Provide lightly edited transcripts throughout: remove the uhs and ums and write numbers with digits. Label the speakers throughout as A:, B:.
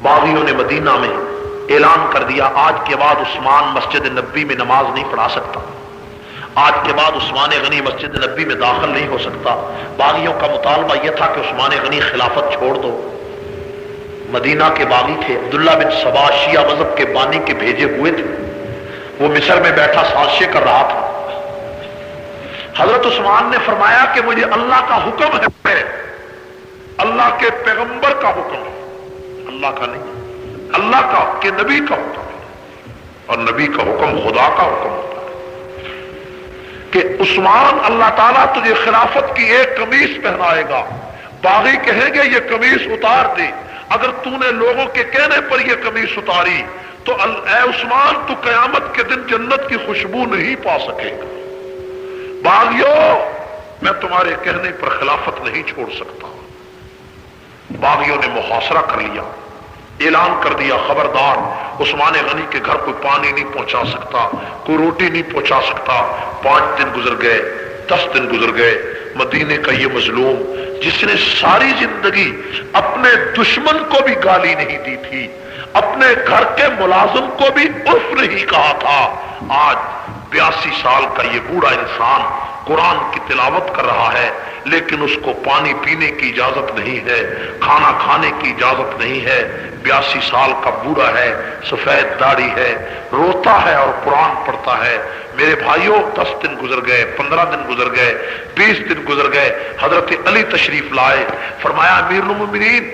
A: باغیوں نے مدینہ میں اعلان کر دیا آج کے بعد عثمان مسجد نبی میں نماز نہیں پڑھا سکتا، آج کے بعد عثمان غنی مسجد نبی میں داخل نہیں ہو سکتا۔ باغیوں کا مطالبہ یہ تھا کہ عثمان غنی خلافت چھوڑ دو۔ مدینہ کے باغی تھے، عبداللہ بن سبا شیعہ مذہب کے بانی کے بھیجے ہوئے تھے، وہ مصر میں بیٹھا سازشیں کر رہا تھا۔ حضرت عثمان نے فرمایا کہ مجھے اللہ کا حکم ہے، اللہ کے پیغمبر کا حکم ہے، اللہ کا نہیں، اللہ کا کہ نبی کا حکم ہے، اور نبی کا حکم خدا کا حکم ہوتا ہے کہ عثمان اللہ تعالیٰ تجھے خلافت کی ایک قمیص پہنائے گا۔ باغی کہیں گے یہ قمیص اتار دے، اگر تو نے لوگوں کے کہنے پر یہ قمیص اتاری تو اے عثمان تو قیامت کے دن جنت کی خوشبو نہیں پا سکے گا۔ باغیوں میں تمہارے کہنے پر خلافت نہیں چھوڑ سکتا۔ باغیوں نے محاصرہ کر لیا، اعلان کر دیا خبردار عثمان غنی کے گھر کوئی پانی نہیں پہنچا سکتا، کوئی روٹی نہیں پہنچا سکتا۔ 5 دن گزر گئے، 10 دن گزر گئے، مدینے کا یہ مظلوم جس نے ساری زندگی اپنے دشمن کو بھی گالی نہیں دی تھی، اپنے گھر کے ملازم کو بھی اف نہیں کہا تھا، آج 82 سال کا یہ بوڑھا انسان قرآن کی تلاوت کر رہا ہے، لیکن اس کو پانی پینے کی اجازت نہیں ہے، کھانا کھانے کی اجازت نہیں ہے۔ 82 سال کا بوڑھا ہے، سفید داڑھی ہے، روتا ہے اور قرآن پڑھتا ہے۔ میرے بھائیوں 10 دن گزر گئے، 15 دن گزر گئے، 20 دن گزر گئے، حضرت علی تشریف لائے، فرمایا امیر المومنین،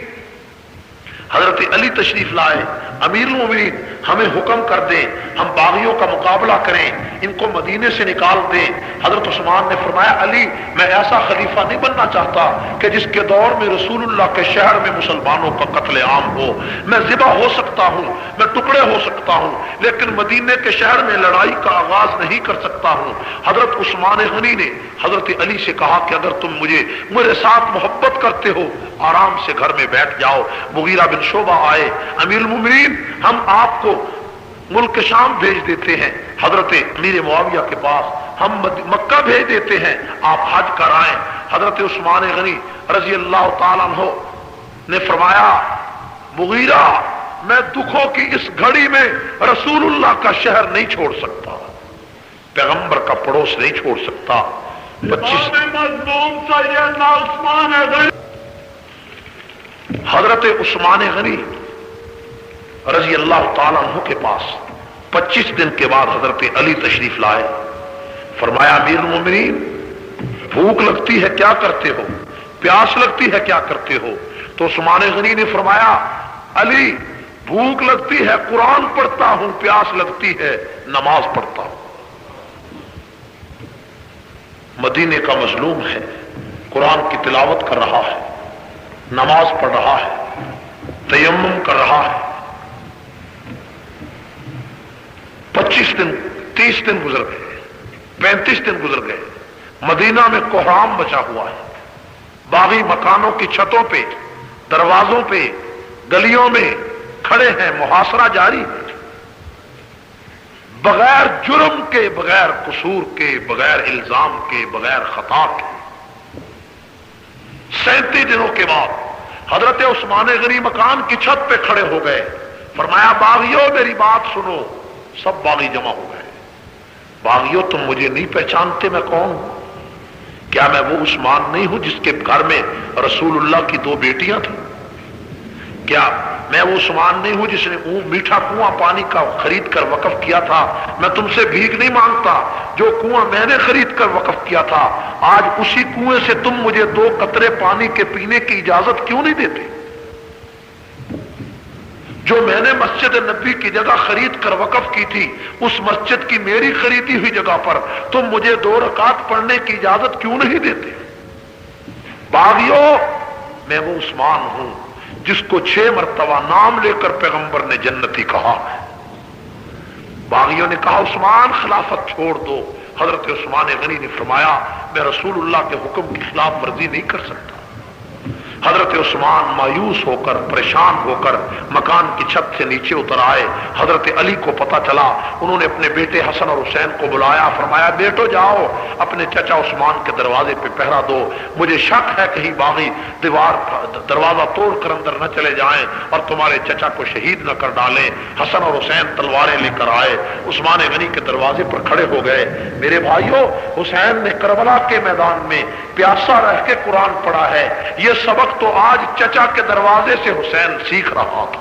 A: حضرت علی تشریف لائے، امیر المومنین ہمیں حکم کر دیں، ہم باغیوں کا مقابلہ کریں، ان کو مدینے سے نکال دیں۔ حضرت عثمان نے فرمایا علی میں ایسا خلیفہ نہیں بننا چاہتا کہ جس کے دور میں رسول اللہ کے شہر میں مسلمانوں کا قتل عام ہو۔ میں ذبح ہو سکتا ہوں، میں ٹکڑے ہو سکتا ہوں، لیکن مدینے کے شہر میں لڑائی کا آغاز نہیں کر سکتا ہوں۔ حضرت عثمان غنی نے حضرت علی سے کہا کہ اگر تم میرے ساتھ محبت کرتے ہو آرام سے گھر میں بیٹھ جاؤ۔ مغیرہ بن شعبہ آئے، امیر المومنین ہم آپ کو ملک شام بھیج دیتے ہیں، حضرت امیر معاویہ کے پاس ہم مکہ بھیج دیتے ہیں، آپ حج کرائیں۔ حضرت عثمان غنی رضی اللہ تعالیٰ عنہ نے فرمایا مغیرہ میں دکھوں کی اس گھڑی میں رسول اللہ کا شہر نہیں چھوڑ سکتا، پیغمبر کا پڑوس نہیں چھوڑ سکتا۔ 25 حضرت عثمان غنی رضی اللہ تعالیٰ عنہ کے پاس 25 دن کے بعد حضرت علی تشریف لائے، فرمایا امیر المومنین بھوک لگتی ہے کیا کرتے ہو، پیاس لگتی ہے کیا کرتے ہو؟ تو عثمان غنی نے فرمایا علی بھوک لگتی ہے قرآن پڑھتا ہوں، پیاس لگتی ہے نماز پڑھتا ہوں۔ مدینے کا مظلوم ہے، قرآن کی تلاوت کر رہا ہے، نماز پڑھ رہا ہے، تیمم کر رہا ہے۔ 25 دن 30 دن گزر گئے، 35 دن گزر گئے، مدینہ میں کوہرام بچا ہوا ہے، باغی مکانوں کی چھتوں پہ، دروازوں پہ، گلیوں میں کھڑے ہیں، محاصرہ جاری ہے، بغیر جرم کے، بغیر قصور کے، بغیر الزام کے، بغیر خطا کے۔ 37 دنوں کے بعد حضرت عثمان غنی مکان کی چھت پہ کھڑے ہو گئے، فرمایا باغیوں میری بات سنو۔ سب باغی جمع ہو گئے، باغیوں تم مجھے نہیں پہچانتے میں کون ہوں؟ کیا میں وہ عثمان نہیں ہوں جس کے گھر میں رسول اللہ کی 2 بیٹیاں تھیں؟ کیا میں وہ عثمان نہیں ہوں جس نے میٹھا کنواں پانی کا خرید کر وقف کیا تھا؟ میں تم سے بھیک نہیں مانگتا، جو کنواں میں نے خرید کر وقف کیا تھا، آج اسی کنویں سے تم مجھے 2 قطرے پانی کے پینے کی اجازت کیوں نہیں دیتے؟ جو میں نے مسجد نبی کی جگہ خرید کر وقف کی تھی، اس مسجد کی میری خریدی ہوئی جگہ پر تم مجھے 2 رکعت پڑھنے کی اجازت کیوں نہیں دیتے؟ باغیوں میں وہ عثمان ہوں جس کو 6 مرتبہ نام لے کر پیغمبر نے جنتی کہا ہے۔ باغیوں نے کہا عثمان خلافت چھوڑ دو۔ حضرت عثمان غنی نے فرمایا میں رسول اللہ کے حکم کی خلاف ورزی نہیں کر سکتا، حضرت عثمان مایوس ہو کر پریشان ہو کر مکان کی چھت سے نیچے اتر آئے. حضرت علی کو پتہ چلا، انہوں نے اپنے بیٹے حسن اور حسین کو بلایا، فرمایا بیٹو جاؤ اپنے چچا عثمان کے دروازے پہ پہرا دو، مجھے شک ہے کہیں باغی دروازہ توڑ کر اندر نہ چلے جائیں اور تمہارے چچا کو شہید نہ کر ڈالیں. حسن اور حسین تلواریں لے کر آئے، عثمان غنی کے دروازے پر کھڑے ہو گئے. میرے بھائیوں، حسین نے کربلا کے میدان میں پیاسا رہ کے قرآن پڑھا ہے. یہ سبق تو آج چچا کے دروازے سے حسین سیکھ رہا تھا.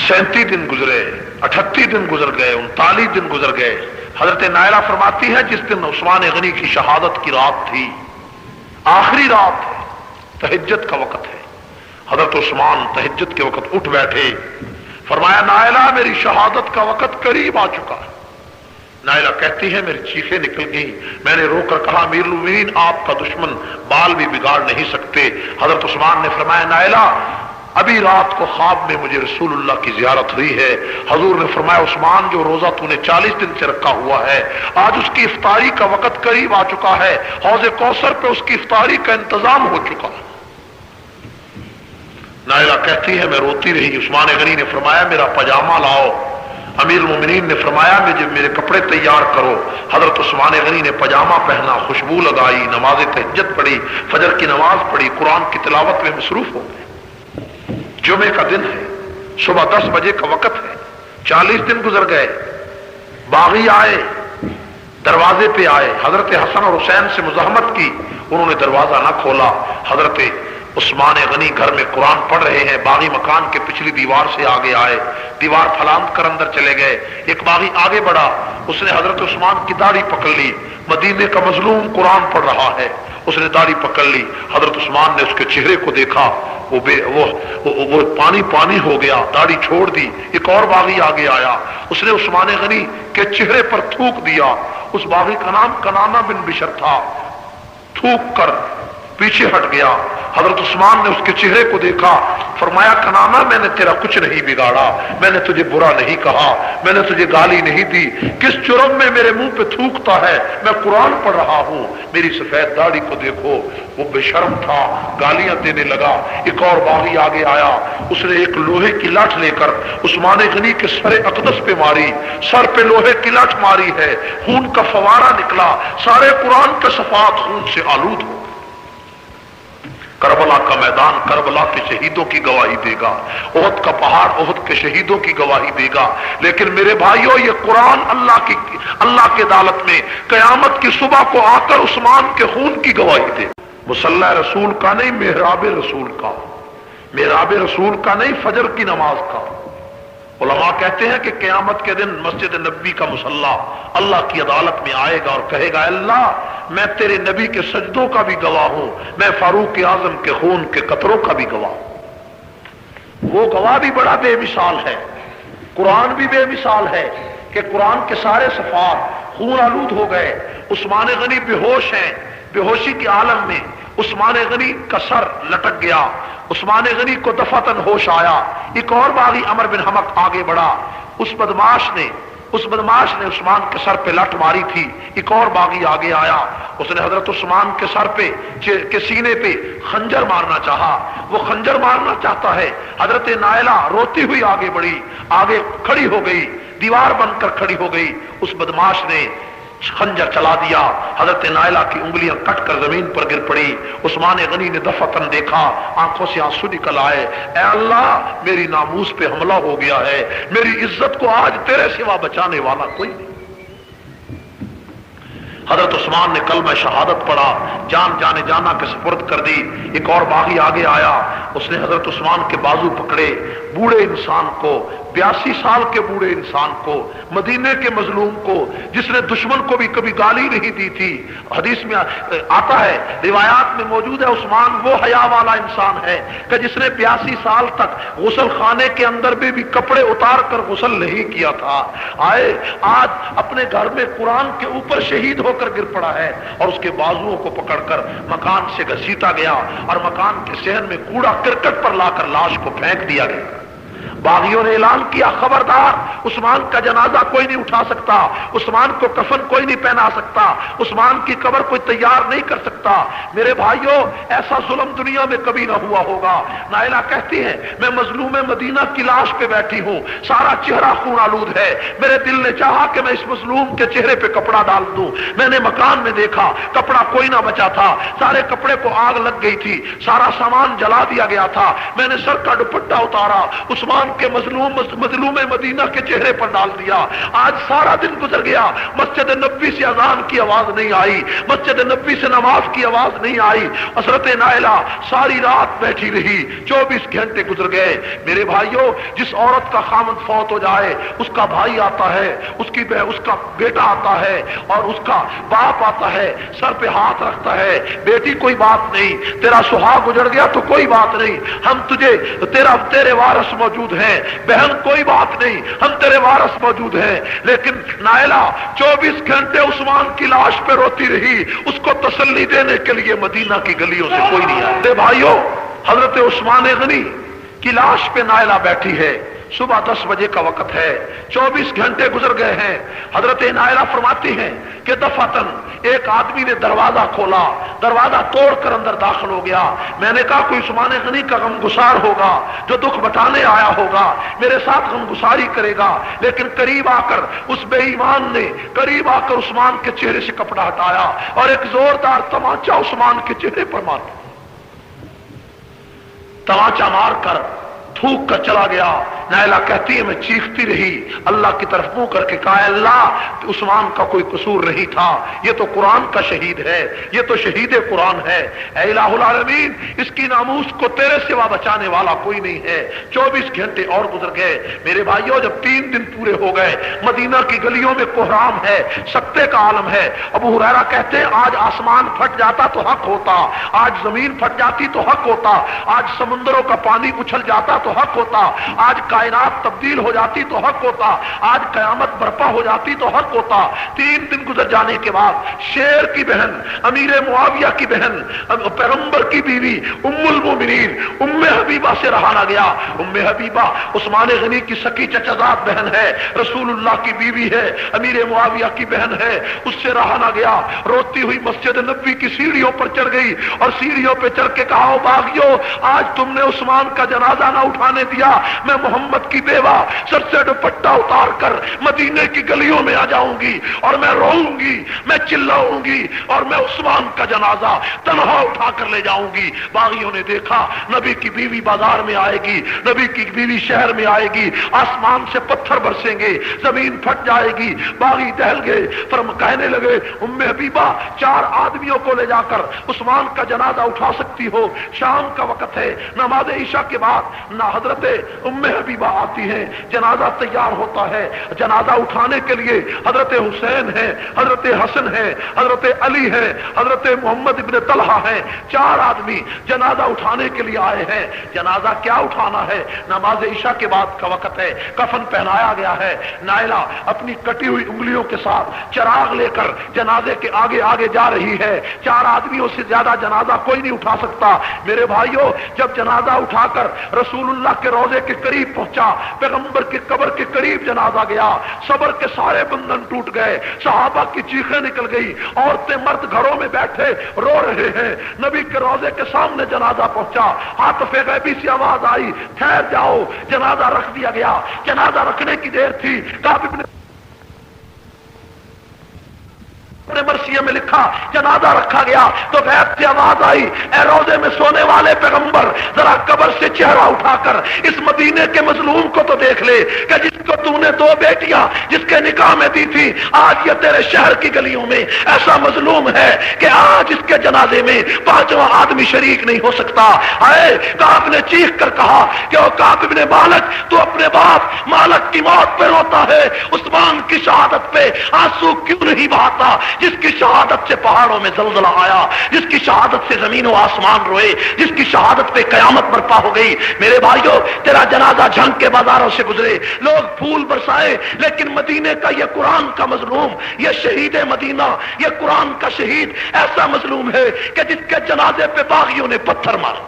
A: 37 دن گزرے، 38 دن گزر گئے، 39 دن گزر گئے. حضرت نائلہ فرماتی ہے جس دن عثمان غنی کی شہادت کی رات تھی، آخری رات ہے، تہجد کا وقت ہے. حضرت عثمان تہجد کے وقت اٹھ بیٹھے، فرمایا نائلہ میری شہادت کا وقت قریب آ چکا ہے. نائلہ کہتی ہے میری چیخیں نکل گئی. میں نے رو کر کہا امیر المومنین آپ کا دشمن بال بھی بگاڑ نہیں سکتے. حضرت عثمان نے فرمایا نائلہ ابھی رات کو خواب میں مجھے رسول اللہ کی زیارت ہوئی ہے. حضور نے فرمایا عثمان جو روزہ تو نے 40 دن سے رکھا ہوا ہے، آج اس کی افطاری کا وقت قریب آ چکا ہے، حوض کوثر پہ اس کی افطاری کا انتظام ہو چکا ہے. نائلہ کہتی ہے میں روتی رہی. عثمان غنی نے فرمایا میرا پاجامہ لاؤ. امیر المومنین نے فرمایا مجھے میرے کپڑے تیار کرو. حضرت عثمان غنی نے پاجامہ پہنا، خوشبو لگائی، نماز تہجد پڑھی، فجر کی نماز پڑھی، قرآن کی تلاوت میں مصروف ہو گئے. جمعے کا دن ہے، صبح 10 بجے کا وقت ہے، 40 دن گزر گئے. باغی آئے، دروازے پہ آئے، حضرت حسن اور حسین سے مزاحمت کی، انہوں نے دروازہ نہ کھولا. حضرت عثمان غنی گھر میں قرآن پڑھ رہے ہیں، باغی مکان کے پچھلی دیوار سے آگے آئے، دیوار پھلانگ کر اندر چلے گئے. ایک باغی آگے بڑھا، اس نے حضرت عثمان کی داڑھی پکڑ لی. مدینے کا مظلوم قرآن پڑھ رہا ہے، اس نے داڑھی پکڑ لی. حضرت عثمان نے اس کے چہرے کو دیکھا، وہ پانی پانی ہو گیا، داڑھی چھوڑ دی. ایک اور باغی آگے آیا، اس نے عثمان غنی کے چہرے پر تھوک دیا. اس باغی کا نام کنانہ بن بشر تھا. تھوک کر پیچھے ہٹ گیا. حضرت عثمان نے اس کے چہرے کو دیکھا، فرمایا کنانہ میں نے تیرا کچھ نہیں بگاڑا، میں نے تجھے برا نہیں کہا، میں نے تجھے گالی نہیں دی، کس جرم میں میرے منہ پہ تھوکتا ہے؟ میں قرآن پڑھ رہا ہوں. میری سفید داڑھی کو دیکھو. وہ بے شرم تھا، گالیاں دینے لگا. ایک اور باغی آگے آیا، اس نے ایک لوہے کی لاٹھ لے کر عثمان غنی کے سر اقدس پہ ماری. سر پہ لوہے کی لاٹھ ماری ہے، خون کا فوارہ نکلا، سارے قرآن کے صفحات خون سے آلود ہو. کربلا کا میدان کربلا کے شہیدوں کی گواہی دے گا، احد کا پہاڑ احد کے شہیدوں کی گواہی دے گا. لیکن میرے بھائیوں یہ قرآن اللہ کے عدالت میں قیامت کی صبح کو آ کر عثمان کے خون کی گواہی دے. مصلی رسول کا نہیں، محراب رسول کا، محراب رسول کا نہیں، فجر کی نماز کا. علماء کہتے ہیں کہ قیامت کے دن مسجد نبی کا مصلی اللہ کی عدالت میں آئے گا اور کہے گا اللہ میں تیرے نبی کے سجدوں کا بھی گواہ ہوں، میں فاروق اعظم کے خون کے قطروں کا بھی گواہ ہوں. وہ گواہ بھی بڑا بے مثال ہے، قرآن بھی بے مثال ہے کہ قرآن کے سارے صفحات خون آلود ہو گئے. عثمان غنی بے ہوش ہیں، بے ہوشی کے عالم میں عثمان غنی کا سر لٹک گیا. عثمان غنی کو دفعتاً ہوش آیا. ایک اور باغی عمر بن حمق آگے بڑھا، اس بدماش نے عثمان کے سر پہ لٹ ماری تھی. ایک اور باغی آگے آیا، اس نے حضرت عثمان کے سر پہ کے سینے پہ خنجر مارنا چاہا. وہ خنجر مارنا چاہتا ہے. حضرت نائلہ روتی ہوئی آگے بڑھی، آگے کھڑی ہو گئی، دیوار بن کر کھڑی ہو گئی. اس بدماش نے خنجر چلا دیا. حضرت نائلہ کی انگلیاں کٹ کر زمین پر گر پڑی. عثمان غنی نے دفعتاً دیکھا، آنکھوں سے آنسو نکل آئے. اے اللہ میری ناموس پہ حملہ ہو گیا ہے، میری عزت کو آج تیرے سوا بچانے والا کوئی نہیں. حضرت عثمان نے کلمہ شہادت پڑھا، جان جانے جانا کے سپرد کر دی. ایک اور باغی آگے آیا، اس نے حضرت عثمان کے بازو پکڑے. بوڑھے انسان کو، 82 سال کے بوڑھے انسان کو، مدینے کے مظلوم کو، جس نے دشمن کو بھی کبھی گالی نہیں دی تھی. حدیث میں آتا ہے، روایات میں موجود ہے، عثمان وہ حیا والا انسان ہے کہ جس نے 82 سال تک غسل خانے کے اندر بھی کپڑے اتار کر غسل نہیں کیا تھا. آج اپنے گھر میں قرآن کے اوپر شہید ہو کر گر پڑا ہے اور اس کے بازوؤں کو پکڑ کر مکان سے گھسیٹا گیا اور مکان کے صحن میں کوڑا کرکٹ پر لا کر لاش کو پھینک دیا گیا. باغیوں نے اعلان کیا خبردار عثمان کا جنازہ کوئی نہیں اٹھا سکتا، عثمان کو کفن کوئی نہیں پہنا سکتا، عثمان کی قبر کوئی تیار نہیں کر سکتا۔ میرے بھائیوں ایسا ظلم دنیا میں کبھی نہ ہوا ہوگا۔ نائلہ کہتی ہیں میں مظلوم مدینہ کی لاش پہ بیٹھی ہوں، سارا چہرہ خون آلود ہے، میرے دل نے چاہا کہ میں اس مظلوم کے چہرے پہ کپڑا ڈال دوں، میں نے مکان میں دیکھا کپڑا کوئی نہ بچا تھا، سارے کپڑے کو آگ لگ گئی تھی، سارا سامان جلا دیا گیا تھا، میں نے سر کا دوپٹہ اتارا عثمان کے مظلوم مدینہ کے چہرے پر ڈال دیا۔ آج سارا دن گزر گیا، مسجد نبوی سے اذان کی آواز نہیں آئی، مسجد نبوی سے نماز کی آواز نہیں آئی۔ حضرت نائلہ ساری رات بیٹھی رہی، 24 گھنٹے گزر گئے۔ میرے بھائیوں جس عورت کا خامد فوت ہو جائے اس کا بھائی آتا ہے، اس کا بیٹا آتا ہے اور اس کا باپ آتا ہے، سر پہ ہاتھ رکھتا ہے، بیٹی کوئی بات نہیں، تیرا سہاگ گزر گیا تو کوئی بات نہیں، ہم تیرے وارث موجود ہیں، بہن کوئی بات نہیں، ہم تیرے وارث موجود ہیں۔ لیکن نائلہ 24 گھنٹے عثمان کی لاش پہ روتی رہی، اس کو تسلی دینے کے لیے مدینہ کی گلیوں سے کوئی نہیں آیا۔ میرے بھائیوں حضرت عثمان غنی کی لاش پہ نائلہ بیٹھی ہے، صبح 10 بجے کا وقت ہے، 24 گھنٹے گزر گئے ہیں۔ حضرت نائلہ فرماتی ہیں کہ دفعتاً ایک آدمی نے دروازہ کھولا، دروازہ توڑ کر اندر داخل ہو گیا۔ میں نے کہا کوئی عثمان غنی کا غم گسار ہوگا جو دکھ بٹانے آیا ہوگا، میرے ساتھ غم گساری کرے گا۔ لیکن قریب آ کر اس بے ایمان نے قریب آ کر عثمان کے چہرے سے کپڑا ہٹایا اور ایک زوردار تمانچہ عثمان کے چہرے پر مارا، تمانچہ مار کر تھوک کر چلا گیا۔ نائلہ کہتی ہے میں چیختی رہی، اللہ کی طرف منہ کر کے کہا اللہ عثمان کا کوئی قصور نہیں تھا، یہ تو قرآن کا شہید ہے، یہ تو شہید قرآن ہے، اے الہ العالمین اس کی ناموس کو تیرے سوا بچانے والا کوئی نہیں ہے۔ 24 گھنٹے اور گزر گئے۔ میرے بھائیوں جب 3 دن پورے ہو گئے، مدینہ کی گلیوں میں کوہرام ہے، سکتے کا عالم ہے۔ ابو ہریرہ کہتے ہیں آج آسمان پھٹ جاتا تو حق ہوتا، آج زمین پھٹ جاتی تو حق ہوتا، آج سمندروں کا پانی اچھل جاتا تو حق ہوتا، آج کائنات تبدیل ہو جاتی تو حق ہوتا، آج قیامت برپا ہو جاتی تو حق ہوتا۔ 3 دن گزر جانے کے بعد شیر کی بہن، امیر معاویہ کی بہن، پیغمبر کی بیوی ام المومنین ام حبیبہ سے رہا نہ گیا۔ ام حبیبہ عثمان غنی کی سکی چچزاد بہن ہے، رسول اللہ کی بیوی ہے، امیر معاویہ کی بہن ہے، اس سے رہا نہ گیا، روتی ہوئی مسجد نبوی کی سیڑھیوں پر چڑھ گئی اور سیڑھیوں پہ چڑھ کے کہا باغیو آج تم نے عثمان کا جنازہ نہ اٹھانے دیا، میں محمد کی بیوہ سر سے دوپٹہ اتار کر مدینے کی گلیوں میں آ جاؤں گی اور میں روؤں گی، میں چلاؤں گی اور میں عثمان کا جنازہ تنہا اٹھا کر لے جاؤں گی۔ باغیوں نے دیکھا نبی کی بیوی بازار میں آئے گی، نبی کی بیوی شہر میں آئے گی، آسمان سے پتھر برسیں گے، زمین پھٹ جائے گی۔ باغی دہل گئے، کہنے لگے ام حبیبہ 4 آدمیوں کو لے جا کر عثمان کا جنازہ اٹھا سکتی ہو، شام کا وقت ہے، نماز عشاء کے بعد نہ حضرت ام حبیبہ آتی ہیں، جنازہ تیار ہوتا ہے، جنازہ اٹھانے کے لیے حضرت حسین ہے، حضرت حسن ہے، حضرت علی ہے، حضرت محمد ابن طلحہ ہیں، 4 آدمی جنازہ اٹھانے کے لیے آئے ہیں۔ جنازہ کیا اٹھانا ہے؟ نماز عشاء کے بعد کا وقت ہے، کفن پہنایا گیا ہے۔ نائلہ اپنی کٹی ہوئی انگلیوں کے ساتھ چراغ لے کر جنازے کے آگے آگے جا رہی ہے۔ 4 آدمیوں سے زیادہ جنازہ کوئی نہیں اٹھا سکتا۔ میرے بھائیوں جب جنازہ اٹھا کر رسول اللہ کے روضے کے قریب پہنچا، پیغمبر کی قبر کے قریب جنازہ گیا، صبر کے سارے بندھن ٹوٹ گئے، صحابہ کی چیخیں نکل گئی، عورتیں مرد گھروں میں بیٹھے رو رہے ہیں۔ نبی کے روضے کے سامنے جنازہ پہنچا، عاطف غیبی سی آواز آئی ٹھہر جاؤ، جنازہ رکھ دیا گیا۔ جنازہ رکھنے کی دیر تھی، کعب ابن مرثیہ میں لکھا جنازہ رکھا گیا تو غیب سے آواز آئی اے روضے میں سونے والے پیغمبر ذرا قبر سے چہرہ اٹھا کر اس مدینے کے مظلوم کو تو دیکھ لے کہ جس کو تو نے 2 بیٹیاں جس کے نکاح میں دی تھی، آج یہ تیرے شہر کی گلیوں میں ایسا مظلوم ہے کہ آج اس کے جنازے میں 5واں آدمی شریک نہیں ہو سکتا۔ اے کعب نے چیخ کر کہا کہ او کعب ابن مالک تو اپنے باپ مالک کی موت پہ روتا ہے، عثمان کی شہادت پہ آنسو کیوں نہیں بہاتا؟ جس کی شہادت سے پہاڑوں میں زلزلہ آیا، جس کی شہادت سے زمین و آسمان روئے، جس کی شہادت پہ قیامت برپا ہو گئی۔ میرے بھائیوں تیرا جنازہ جھنگ کے بازاروں سے گزرے، لوگ پھول برسائے، لیکن مدینے کا یہ قرآن کا مظلوم، یہ شہید مدینہ، یہ قرآن کا شہید ایسا مظلوم ہے کہ جس کے جنازے پہ باغیوں نے پتھر مارے۔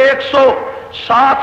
A: 107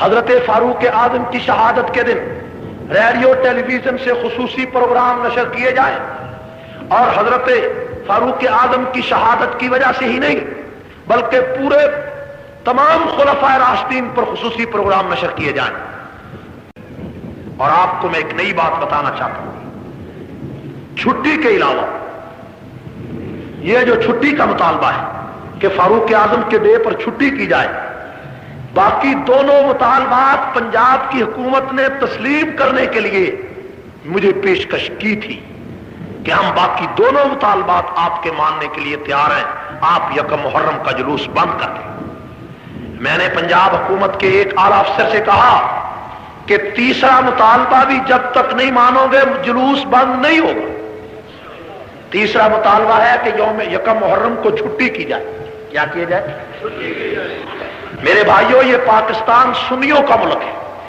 A: حضرت فاروق اعظم کی شہادت کے دن ریڈیو ٹیلی ویژن سے خصوصی پروگرام نشر کیے جائیں، اور حضرت فاروق اعظم کی شہادت کی وجہ سے ہی نہیں بلکہ پورے تمام خلفائے راشدین پر خصوصی پروگرام نشر کیے جائیں۔ اور آپ کو میں ایک نئی بات بتانا چاہتا ہوں، چھٹی کے علاوہ یہ جو چھٹی کا مطالبہ ہے کہ فاروق اعظم کے ڈے پر چھٹی کی جائے، باقی دونوں مطالبات پنجاب کی حکومت نے تسلیم کرنے کے لیے مجھے پیشکش کی تھی کہ ہم باقی دونوں مطالبات آپ کے ماننے کے لیے تیار ہیں، آپ یکم محرم کا جلوس بند کر دیں۔ میں نے پنجاب حکومت کے ایک اعلیٰ افسر سے کہا کہ تیسرا مطالبہ بھی جب تک نہیں مانو گے جلوس بند نہیں ہوگا۔ تیسرا مطالبہ ہے کہ یوم یکم محرم کو چھٹی کی جائے۔ کیا کیا جائے؟ میرے بھائیوں، یہ پاکستان سنیوں کا ملک ہے،